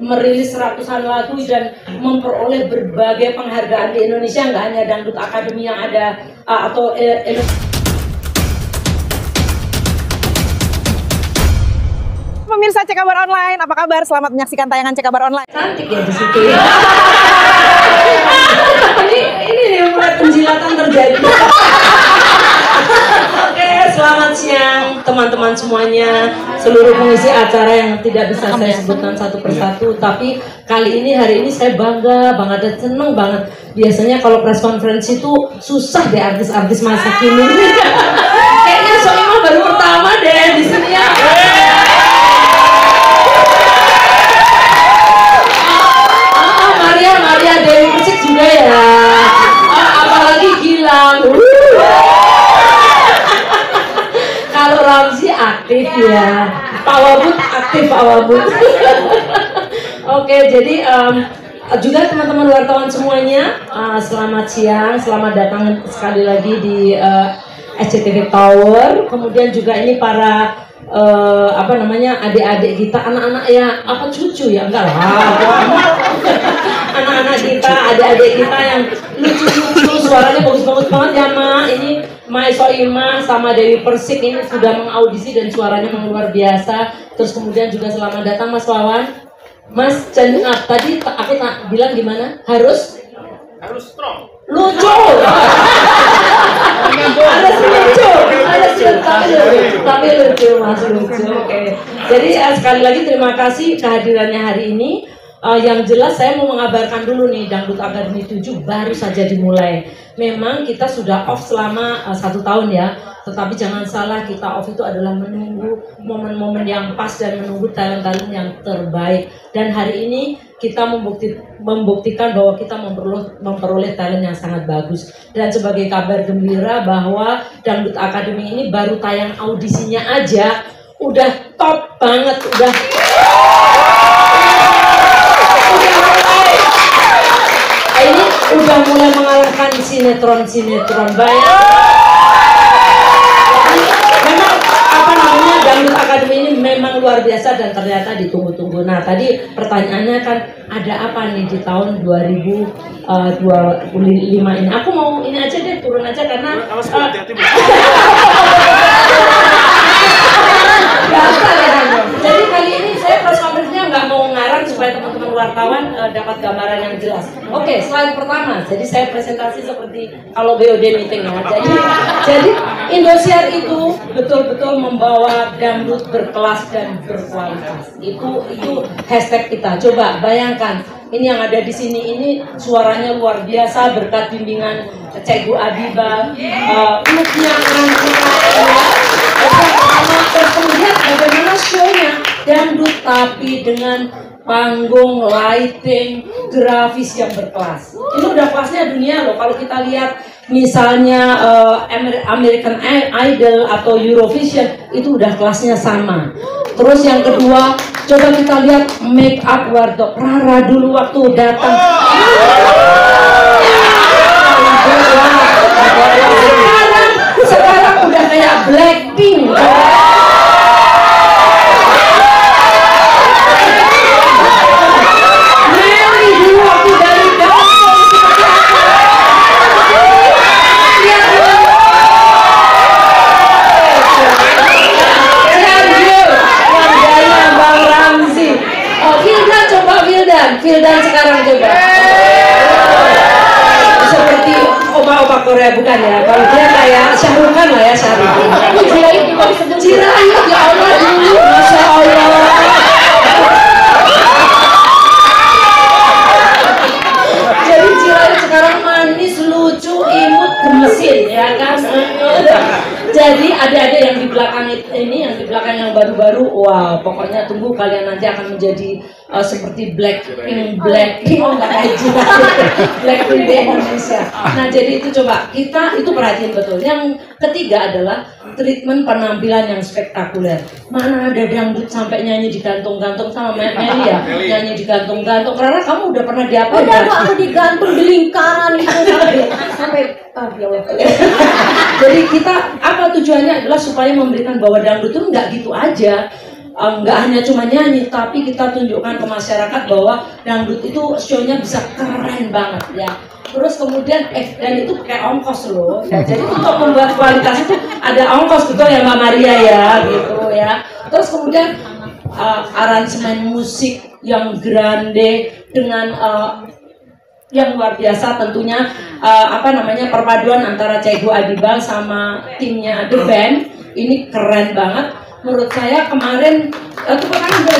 merilis ratusan lagu dan memperoleh berbagai penghargaan di Indonesia, nggak hanya Dangdut Academy yang ada Pemirsa Cekabar Online, apa kabar? Selamat menyaksikan tayangan Cekabar Online. Cantik ya di situ ya. ini mulai penjilatan terjadi. Oke, selamat siang teman-teman semuanya, seluruh pengisi acara yang tidak bisa saya sebutkan satu persatu, tapi kali ini hari ini saya bangga banget dan seneng banget. Biasanya kalau press conference itu susah deh artis-artis masa kini. Kayaknya Soimah baru pertama deh di sini ya. Maria Dewi Persik juga ya. Apalagi Gilang. Kalau Ramzi aktif ya. Pak Wabud aktif, Pak Wabud. Oke, jadi juga teman-teman wartawan semuanya, selamat siang, selamat datang sekali lagi di SCTV Tower. Kemudian juga ini para adik-adik kita, anak-anak ya, cucu ya, enggak lah. Anak-anak kita, adik-adik kita yang lucu-lucu, suaranya bagus-bagus banget ya, Ma. Ini Mai Soimah sama Dewi Persik ini sudah mengaudisi dan suaranya memang luar biasa. Terus kemudian juga selamat datang Mas Wawan. Mas tadi aku bilang gimana? Harus strong. Lucu. Tapi lucu Mas, lucu. Oke. Jadi sekali lagi terima kasih kehadirannya hari ini. Yang jelas saya mau mengabarkan dulu nih, Dangdut Academy 7 baru saja dimulai. Memang kita sudah off selama 1 tahun ya, tetapi jangan salah, kita off itu adalah menunggu momen-momen yang pas dan menunggu talent-talent yang terbaik. Dan hari ini kita membuktikan bahwa kita memperoleh talent yang sangat bagus. Dan sebagai kabar gembira bahwa Dangdut Academy ini baru tayang audisinya aja udah top banget, udah mulai mengalahkan sinetron banyak. Memang Dangdut Academy ini memang luar biasa dan ternyata ditunggu-tunggu. Nah, tadi pertanyaannya kan ada apa nih di tahun 2025 ini? Aku mau ini aja deh, turun aja karena jadi kali ini saya press conference-nya nggak mau ngarang supaya teman-teman wartawan dapat gambaran yang jelas. Oke, slide pertama. Jadi saya presentasi seperti kalau BOD meeting ya. Jadi Indosiar itu betul-betul membawa dangdut berkelas dan berkualitas. Itu hashtag kita. Coba bayangkan, ini yang ada di sini ini suaranya luar biasa berkat bimbingan Cegu Abiba, looknya orang terus kemudian bagaimana show-nya dangdut tapi dengan panggung, lighting, grafis yang berkelas. Ini udah kelasnya dunia loh. Kalau kita lihat misalnya American Idol atau Eurovision, itu udah kelasnya sama. Terus yang kedua, coba kita lihat make up wardrobe. Rara dulu waktu datang. Sekarang udah kayak Blackpink. Vildan sekarang coba. Seperti opa-opa Korea bukan ya? Kalau dia kayak Syahrukh Khan lah ya, Syahrukh. Cirayut ya Allah dulu, Masya Allah. Jadi Cirayut sekarang manis, lucu, imut, gemesin ya kan? Jadi adik-adik yang di belakang ini, yang di belakang yang baru-baru, wow, pokoknya tunggu kalian nanti akan menjadi seperti Blackpink nggak kayak Blackpink di Indonesia. Nah, jadi itu coba kita itu perhatian betul. Yang ketiga adalah treatment penampilan yang spektakuler. Mana ada dangdut sampai nyanyi di gantung-gantung sama Meli ya, nyanyi di gantung-gantung. Karena kamu udah pernah diapain? Udah, aku digantung di lingkaran itu sampai Jadi kita apa tujuannya adalah supaya memberikan bahwa dangdut itu nggak gitu aja. nggak hanya cuma nyanyi, tapi kita tunjukkan ke masyarakat bahwa dangdut itu show-nya bisa keren banget ya. Terus kemudian dan itu pakai ongkos loh ya. Jadi untuk membuat kualitas itu ada ongkos, betul ya Mbak Maria ya gitu ya. Terus kemudian aransemen musik yang grande dengan yang luar biasa tentunya, perpaduan antara Cegu Adibal sama timnya The Band ini keren banget menurut saya. Kemarin tepuk tangan.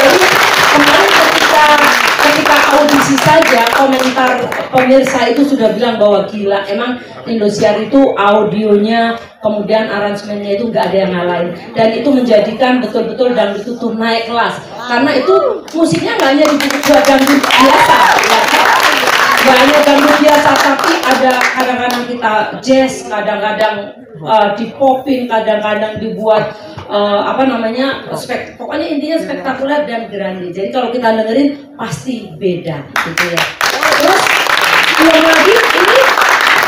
Jadi kemarin ketika audisi saja komentar pemirsa itu sudah bilang bahwa gila, emang Indosiar itu audionya kemudian aransemennya itu nggak ada yang ngalahin, dan itu menjadikan betul-betul dangdut itu naik kelas karena itu musiknya nggak hanya dibuat dangdut biasa ya. Nggak hanya dangdut biasa, tapi ada kadang-kadang kita jazz, kadang-kadang dipopin, kadang-kadang dibuat pokoknya intinya spektakuler dan grande. Jadi kalau kita dengerin pasti beda gitu ya. Terus belum lagi ini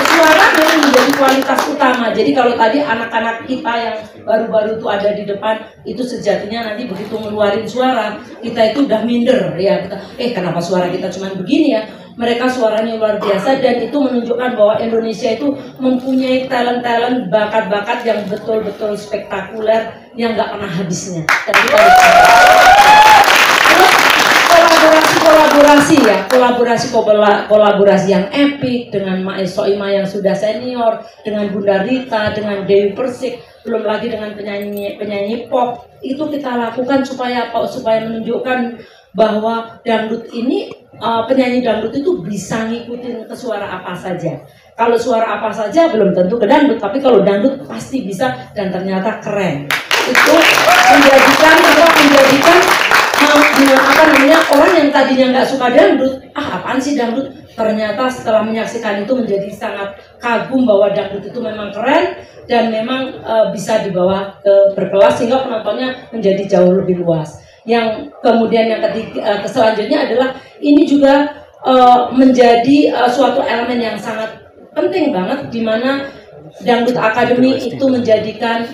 suara memang menjadi kualitas utama. Jadi kalau tadi anak-anak kita yang baru-baru itu ada di depan itu sejatinya nanti begitu ngeluarin suara kita itu udah minder ya. Kenapa suara kita cuma begini ya? Mereka suaranya luar biasa dan itu menunjukkan bahwa Indonesia itu mempunyai talent-talent, bakat-bakat yang betul-betul spektakuler yang nggak pernah habisnya. Dan kita terus kolaborasi yang epik dengan Maes Soima yang sudah senior, dengan Bunda Rita, dengan Dewi Persik, belum lagi dengan penyanyi pop. Itu kita lakukan supaya menunjukkan bahwa dangdut ini, penyanyi dangdut itu bisa ngikutin ke suara apa saja. Kalau suara apa saja belum tentu ke dangdut, tapi kalau dangdut pasti bisa dan ternyata keren. Itu menjadikan orang yang tadinya nggak suka dangdut, apaan sih dangdut? Ternyata setelah menyaksikan itu menjadi sangat kagum bahwa dangdut itu memang keren dan memang bisa dibawa ke berkelas sehingga penontonnya menjadi jauh lebih luas. Yang kemudian yang ketiga, selanjutnya adalah ini juga menjadi suatu elemen yang sangat penting banget di mana Dangdut Academy itu menjadikan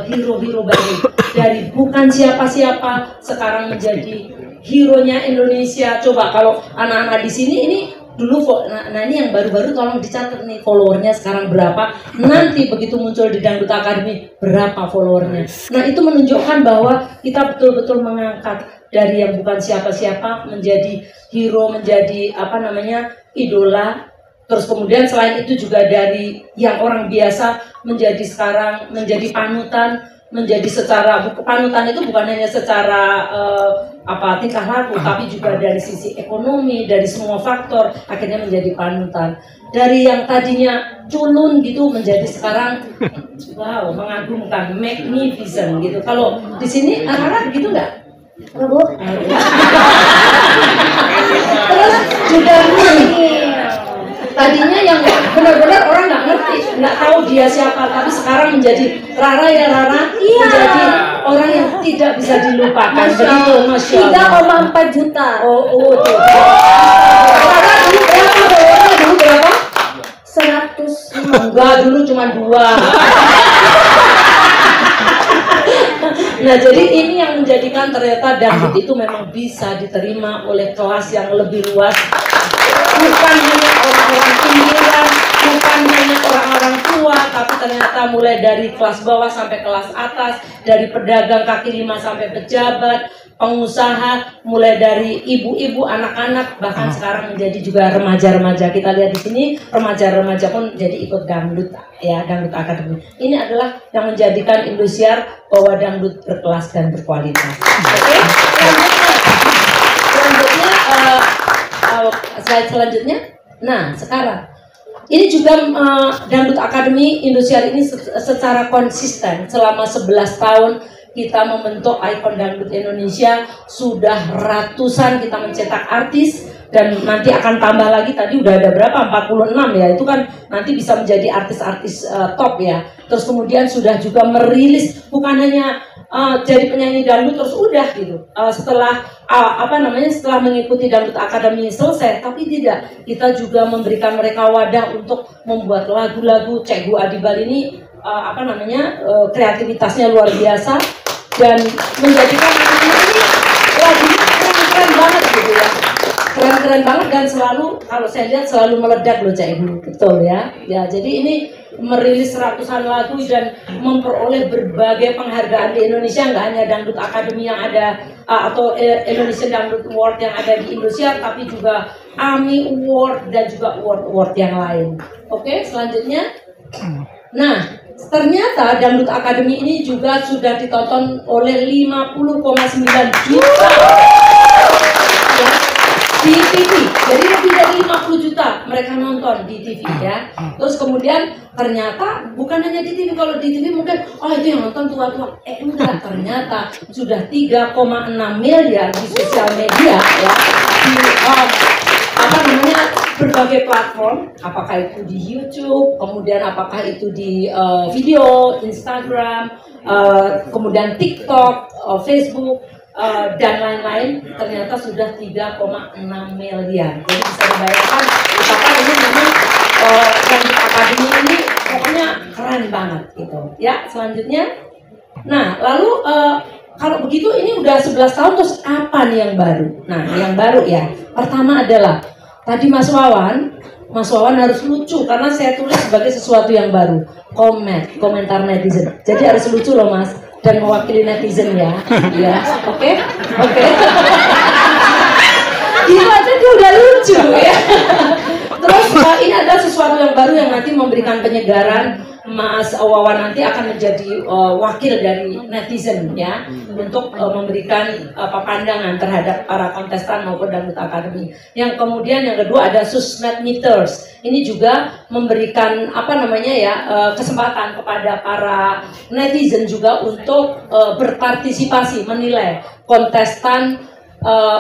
hero-hero baru dari bukan siapa-siapa sekarang menjadi hero-nya Indonesia. Coba kalau anak-anak di sini ini dulu, nah ini yang baru-baru tolong dicatat nih followernya sekarang berapa, nanti begitu muncul di Dangdut Academy berapa followernya. Nah itu menunjukkan bahwa kita betul-betul mengangkat dari yang bukan siapa-siapa menjadi hero, menjadi idola. Terus kemudian selain itu juga dari yang orang biasa menjadi sekarang menjadi panutan, menjadi secara panutan itu bukan hanya secara tingkah laku, tapi juga dari sisi ekonomi, dari semua faktor akhirnya menjadi panutan. Dari yang tadinya culun gitu menjadi sekarang wow, mengagumkan, magnificent gitu. Kalau di sini anak-anak gitu nggak? Bu? Terus juga tadinya yang benar-benar orang nggak ngerti, nggak tahu dia siapa, tapi sekarang menjadi Rara ya Rara, menjadi orang yang tidak bisa dilupakan. Begitu, Masya Allah. 3,4 juta. Tuh. Rara dulu berapa? Followernya dulu berapa? 100. Enggak, dulu cuma 2. Nah jadi ini yang menjadikan ternyata dangdut itu memang bisa diterima oleh kelas yang lebih luas. Bukan hanya orang-orang pinggiran, bukan hanya orang-orang tua, tapi ternyata mulai dari kelas bawah sampai kelas atas, dari pedagang kaki lima sampai pejabat, pengusaha, mulai dari ibu-ibu, anak-anak, bahkan sekarang menjadi juga remaja-remaja. Kita lihat di sini remaja-remaja pun jadi ikut dangdut ya, Dangdut Academy. Ini adalah yang menjadikan Indosiar bahwa dangdut berkelas dan berkualitas. Oke, selanjutnya slide selanjutnya. Nah, sekarang ini juga Dangdut Academy Indosiar ini secara konsisten selama 11 tahun kita membentuk ikon dangdut Indonesia. Sudah ratusan kita mencetak artis dan nanti akan tambah lagi. Tadi udah ada berapa? 46 ya. Itu kan nanti bisa menjadi artis-artis top ya. Terus kemudian sudah juga merilis bukan hanya jadi penyanyi dangdut terus udah gitu. Setelah setelah mengikuti Dangdut Academy selesai, tapi tidak, kita juga memberikan mereka wadah untuk membuat lagu-lagu. Cegu Adibal ini kreativitasnya luar biasa. dan menjadikan anak-anak ini lagi keren banget gitu ya. Keren banget dan selalu kalau saya lihat selalu meledak loh Cak Ibu, betul ya. Ya jadi ini merilis ratusan lagu dan memperoleh berbagai penghargaan di Indonesia, nggak hanya Dangdut Academy yang ada atau Indonesian Dangdut Award yang ada di Indonesia, tapi juga AMI Award dan juga award yang lain. Oke, selanjutnya. Nah, ternyata Dangdut Academy ini juga sudah ditonton oleh 50,9 juta ya, di TV. Jadi lebih dari 50 juta mereka nonton di TV ya. Terus kemudian ternyata bukan hanya di TV, kalau di TV mungkin itu yang nonton tua-tua. Enggak, ternyata sudah 3,6 miliar di sosial media ya. Di berbagai platform, apakah itu di YouTube, kemudian apakah itu di video, Instagram, kemudian TikTok, Facebook, dan lain-lain, ternyata sudah 3,6 miliar. Jadi bisa dibayangkan, misalkan ini memang Dangdut Academy ini pokoknya keren banget gitu. Ya, selanjutnya. Nah, lalu kalau begitu ini udah 11 tahun, terus apa nih yang baru? Nah, yang baru ya, pertama adalah tadi Mas Wawan harus lucu karena saya tulis sebagai sesuatu yang baru. Komentar netizen. Jadi harus lucu loh Mas dan mewakili netizen ya. Ya, oke. Itu aja dia udah lucu ya. Terus ini adalah sesuatu yang baru yang nanti memberikan penyegaran. Mas Wawan nanti akan menjadi wakil dari netizen ya untuk memberikan pandangan terhadap para kontestan maupun Dangdut Academy. Yang kemudian yang kedua ada Susnet Meters. Ini juga memberikan kesempatan kepada para netizen juga untuk berpartisipasi menilai kontestan,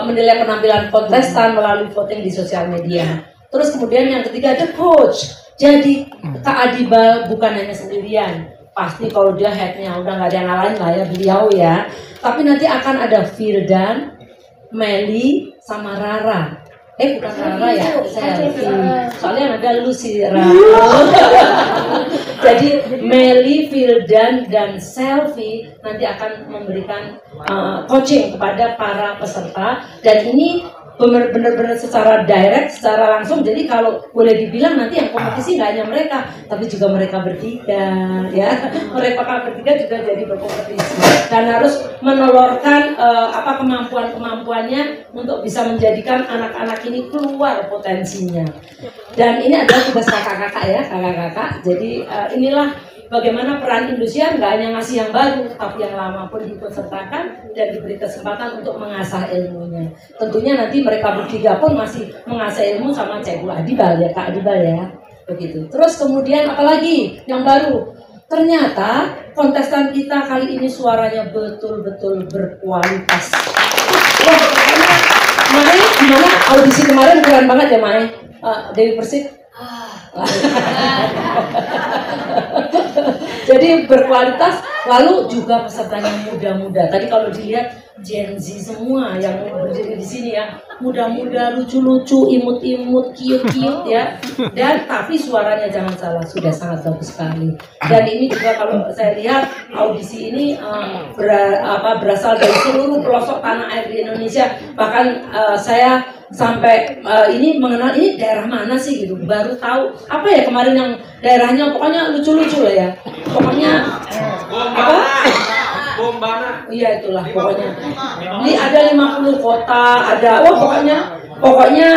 menilai penampilan kontestan melalui voting di sosial media. Terus kemudian yang ketiga ada coach. Jadi Kak Adibal bukan hanya sendirian. Pasti kalau dia headnya udah nggak ada yang ngalahin lah ya beliau ya. Tapi nanti akan ada Firdan, Meli, sama Rara. Bukan Rara ya, soalnya ada Lucy Rara. Jadi Meli, Firdan, dan Selfie nanti akan memberikan coaching kepada para peserta. Dan ini benar-benar secara direct, secara langsung. Jadi kalau boleh dibilang nanti yang kompetisi nggak hanya mereka, tapi juga mereka bertiga, ya. Mereka bertiga juga jadi berkompetisi dan harus menelurkan kemampuannya untuk bisa menjadikan anak-anak ini keluar potensinya. Dan ini adalah tugas kakak-kakak ya, kakak-kakak. Jadi inilah bagaimana peran Indosiar nggak hanya ngasih yang baru, tapi yang lama pun diikutsertakan dan diberi kesempatan untuk mengasah ilmunya. Tentunya nanti mereka bertiga pun masih mengasah ilmu sama Cik Adibal ya, Kak Adibal ya, begitu. Terus kemudian apalagi yang baru? Ternyata kontestan kita kali ini suaranya betul-betul berkualitas. Wah, Mai, gimana audisi kemarin keren banget ya Mai? Dewi Persik. Jadi berkualitas, lalu juga pesertanya muda-muda. Tadi kalau dilihat Gen Z semua yang berdiri di sini ya, muda-muda, lucu-lucu, imut-imut, cute-cute ya. Dan tapi suaranya jangan salah, sudah sangat bagus sekali. Dan ini juga kalau saya lihat audisi ini berasal dari seluruh pelosok tanah air di Indonesia. Bahkan saya sampai ini mengenal ini daerah mana sih gitu, baru tahu apa ya kemarin yang daerahnya pokoknya lucu-lucu lah ya, pokoknya Bombana. Iya itulah pokoknya. Ini ada 50 kota, ada pokoknya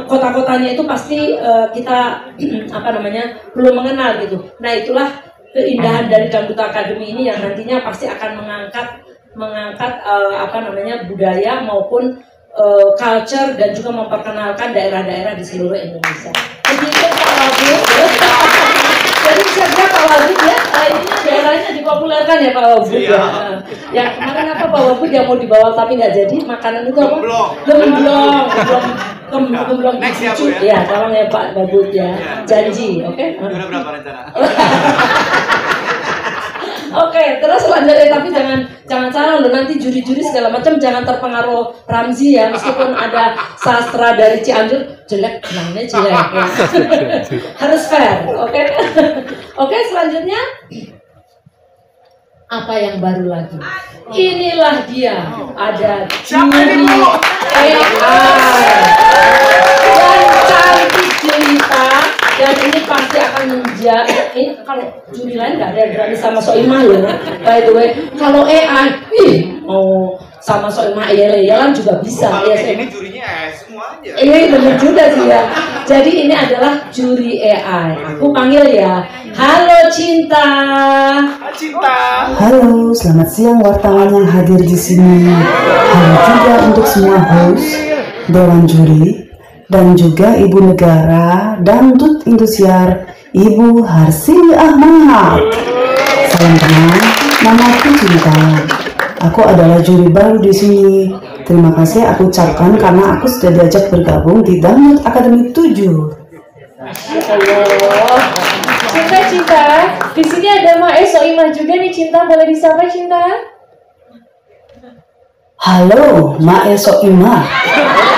kota-kotanya itu pasti kita belum mengenal gitu. Nah itulah keindahan dari Dangdut Academy ini yang nantinya pasti akan mengangkat budaya maupun culture dan juga memperkenalkan daerah-daerah di seluruh Indonesia. Begitu Pak Wagub. Jadi bisa Pak Wagub ya, ini daerahnya dipopulerkan ya Pak Wagub ya. Ya kemarin apa Pak Wagub yang mau dibawa tapi nggak jadi, makanan itu apa? Gemblong cucu. Ya, tolong ya Pak Wagub ya. Janji, oke? Udah berapa rencana? Oke, terus selanjutnya tapi jangan salah loh, nanti juri-juri segala macam jangan terpengaruh Ramzi ya, meskipun ada sastra dari Cianjur jelek, bilangnya jelek ya. Harus fair, oke? Oke, selanjutnya apa yang baru lagi? Inilah dia, ada juri AI dan cantik jelita, dan ini pasti akan menjadi. Ini kalau juri lain nggak ada berani sama Soimah loh. By the way, kalau AI, mau sama Soimah Yelan juga bisa. Kalau Ya, ini jurinya semuanya. ini benar juga sih ya. Jadi ini adalah juri AI. Aku panggil ya. Halo Cinta. Cinta. Halo, selamat siang wartawan yang hadir di sini. Halo juga untuk semua host, dewan juri, dan juga Ibu Negara Dangdut Indosiar, Ibu Harsini Ahmad. Salam kenal, namaku Cinta. Aku adalah juri baru di sini. Terima kasih aku ucapkan karena aku sudah diajak bergabung di Dangdut Academy 7. Allah. Cinta, di sini ada Mae Soimah juga nih Cinta, boleh disapa Cinta? Halo, Mae Soimah.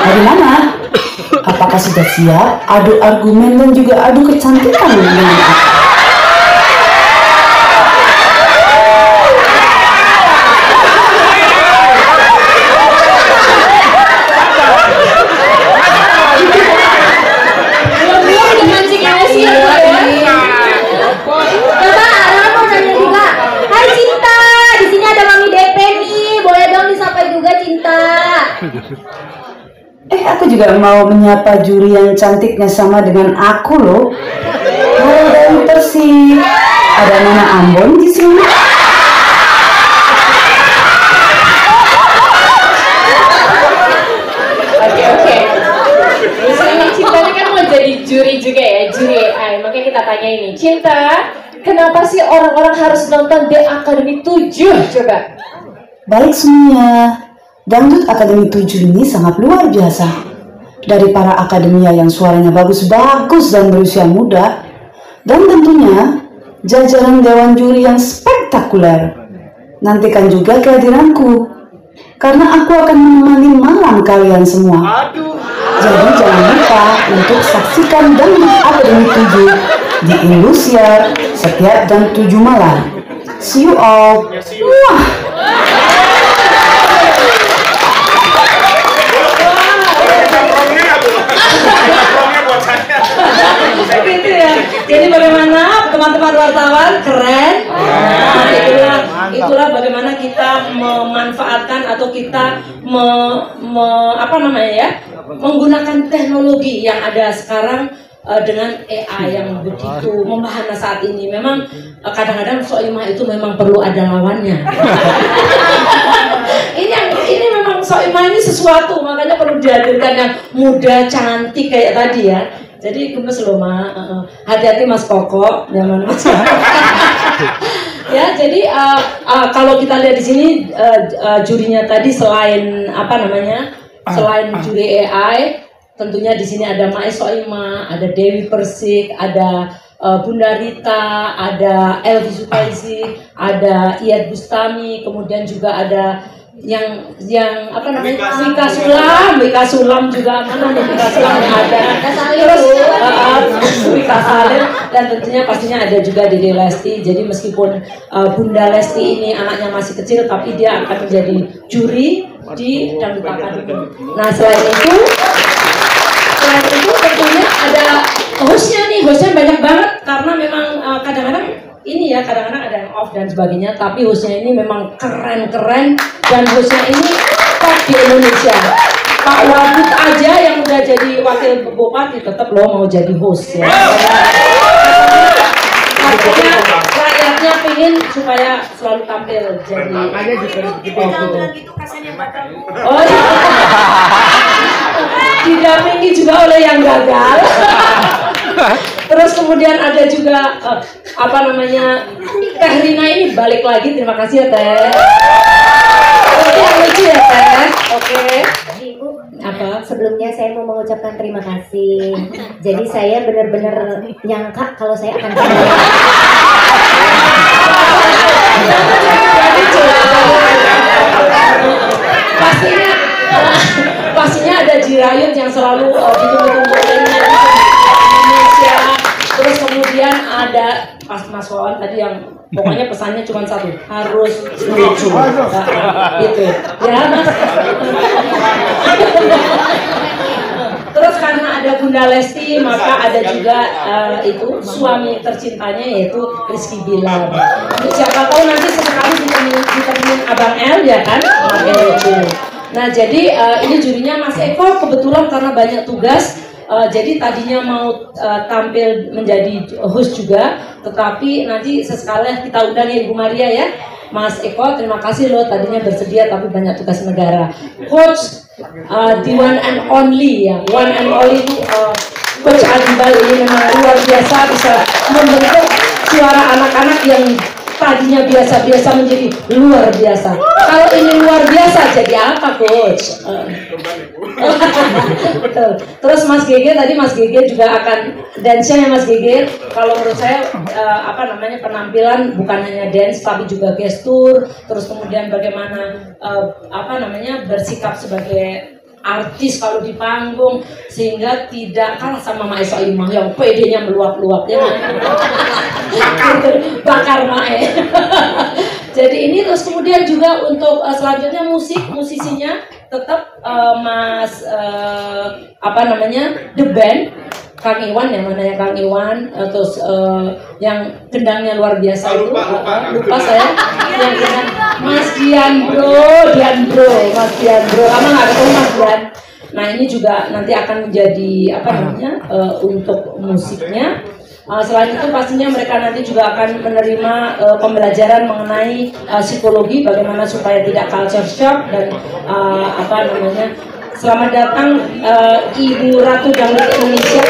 Dari mana? Apakah sudah siap adu argumen dan juga adu kecantikan dengan aku? Belum udah mancing emosi ya Pak ya? Bapak, Rara mau nanya juga. Hai Cinta, di sini ada Mami DP nih. Boleh dong disapa juga Cinta. Aku juga mau menyapa juri yang cantiknya sama dengan aku loh. Halo Dewi Persik. Ada Nana Ambon di sini. Oke. Di sini Cinta ini kan mau jadi juri juga ya, juri AI. Makanya kita tanya ini, Cinta, kenapa sih orang-orang harus nonton The Academy 7 coba? Baik semuanya, Dangdut Academy 7 ini sangat luar biasa. Dari para akademia yang suaranya bagus-bagus dan berusia muda, dan tentunya jajaran dewan juri yang spektakuler. Nantikan juga kehadiranku, karena aku akan menemani malam kalian semua. Jadi jangan lupa untuk saksikan Dangdut Academy 7 di Indosiar setiap jam 7 malam. See you all. Wah. Gitu ya. Jadi bagaimana teman-teman wartawan keren? Nah, itulah bagaimana kita memanfaatkan atau kita menggunakan teknologi yang ada sekarang dengan AI yang begitu membahana saat ini. Memang kadang-kadang Soimah itu memang perlu ada lawannya. ini memang Soimah ini sesuatu, makanya perlu dihadirkan yang muda, cantik kayak tadi ya. Jadi gemes loh Ma, hati-hati Mas Koko, jangan Mas Koko. Ya, jadi kalau kita lihat di sini jurinya tadi selain selain juri AI, tentunya di sini ada Mae Soimah, ada Dewi Persik, ada Bunda Rita, ada Elvi Sukaisi, ada Iyad Bustami, kemudian juga ada yang Wika Sulam juga, mana nih Wika Sulam yang ada, terus Wika Salim, dan tentunya pastinya ada juga Dede Lesti. Jadi meskipun Bunda Lesti ini anaknya masih kecil, tapi dia akan menjadi juri di Dangdut Academy. Nah selain itu tentunya ada hostnya banyak banget, karena memang kadang-kadang ada yang off dan sebagainya, tapi hostnya ini memang keren-keren, dan hostnya ini top di Indonesia. Pak Wagub aja yang udah jadi wakil bupati tetap loh mau jadi host ya. Artinya rakyatnya pengen supaya selalu tampil jadi. Oh iya. Didampingi juga oleh yang gagal. Terus kemudian ada juga Teh Rina ini balik lagi, terima kasih ya Teh. Oke, yang lucu ya Teh. Oke. Ibu, Apa? sebelumnya saya mau mengucapkan terima kasih. Jadi saya benar-benar nyangka kalau saya akan pastinya ada Jirayut yang selalu ditunggu-tunggu oleh Indonesia. Terus kemudian ada Mas Wawan tadi yang pokoknya pesannya cuma satu, harus lucu. Gitu. Ya Mas. Terus karena ada Bunda Lesti, maka ada juga itu suami tercintanya yaitu Rizky Bilar. Siapa tahu nanti sesekali ditemuin Abang L ya kan? Makin lucu. Nah jadi ini jurinya Mas Eko kebetulan karena banyak tugas. Jadi tadinya mau tampil menjadi host juga, tetapi nanti sesekali kita undang ya Ibu Maria ya. Mas Eko, terima kasih loh tadinya bersedia tapi banyak tugas negara. Coach, the one and only ya, one and only itu Coach Adibal ini memang luar biasa bisa membentuk suara anak-anak yang tadinya biasa-biasa menjadi luar biasa. Kalau ini luar biasa jadi apa Coach? Terus Mas Gege tadi Mas Gege juga akan dance-nya ya Mas Gege. Kalau menurut saya penampilan bukan hanya dance tapi juga gestur. Terus kemudian bagaimana bersikap sebagai artis kalau di panggung sehingga tidak kalah sama Maesa Imah yang PD-nya meluap-luap ya. Bakar Mae. Jadi ini terus kemudian juga untuk selanjutnya musisinya tetap The Band Kang Iwan yang mana ya Kang Iwan terus yang gendangnya luar biasa itu lupa saya yang gendang Mas Dian Bro lama nggak ketemu Mas Dian. Nah ini juga nanti akan menjadi untuk musiknya. Selain itu pastinya mereka nanti juga akan menerima pembelajaran mengenai psikologi bagaimana supaya tidak culture shock dan selamat datang Ibu Ratu Dangdut Indonesia.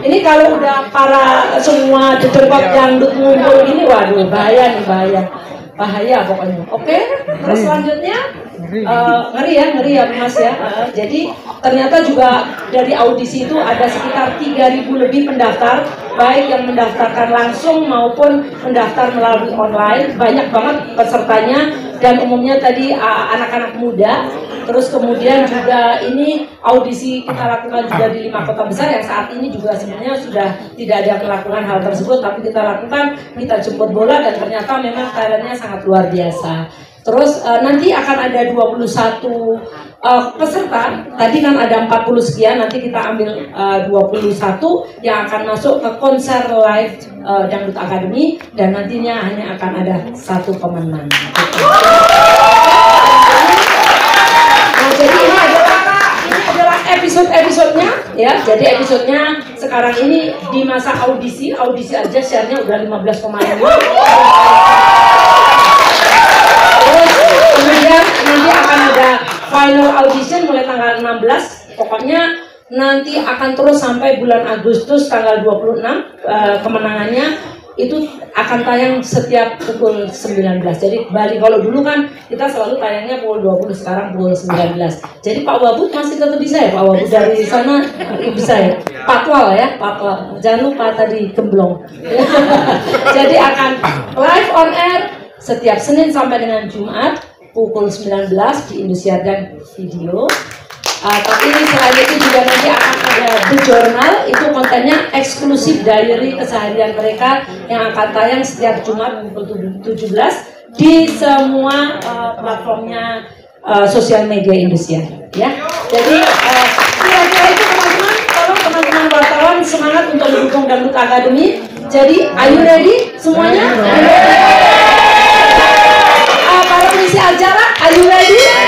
Ini kalau udah para semua dejempot dangdut ngumpul gini, waduh bahaya pokoknya. Oke, terus selanjutnya ngeri ya Mas ya. Jadi ternyata juga dari audisi itu ada sekitar 3.000 lebih pendaftar, baik yang mendaftarkan langsung maupun mendaftar melalui online. Banyak banget pesertanya dan umumnya tadi anak-anak muda. Terus kemudian juga ini audisi kita lakukan juga di 5 kota besar yang saat ini juga sebenarnya sudah tidak ada yang melakukan hal tersebut, tapi kita lakukan, kita jemput bola dan ternyata memang talentnya sangat luar biasa. Terus nanti akan ada 21 peserta, tadi kan ada 40 sekian, nanti kita ambil 21 yang akan masuk ke konser live Dangdut Academy dan nantinya hanya akan ada 1 pemenang. Nah, jadi ini adalah episode-episodenya ya. Jadi episodenya sekarang ini di masa audisi aja share-nya udah 15 pemain. Terus kemudian nanti akan ada final audition mulai tanggal 16. Pokoknya nanti akan terus sampai bulan Agustus tanggal 26 kemenangannya itu akan tayang setiap pukul 19. Jadi Bali kalau dulu kan kita selalu tayangnya pukul 20, sekarang pukul 19. Jadi Pak Wabud masih tetap bisa ya Pak Wabud dari sana bisa ya. Patwal ya, patwal. Jangan lupa tadi gemblong. Jadi akan live on air setiap Senin sampai dengan Jumat pukul 19 di Indosiar dan Video. Tapi selain itu juga nanti akan ada The Journal, itu kontennya eksklusif diary keseharian mereka yang akan tayang setiap Jumat pukul 17 di semua platformnya sosial media Indonesia. Ya, jadi kira-kira itu teman-teman, tolong teman-teman wartawan semangat untuk mendukung Dangdut Academy. Jadi, are you ready semuanya? Para pengisi acara, are you ready?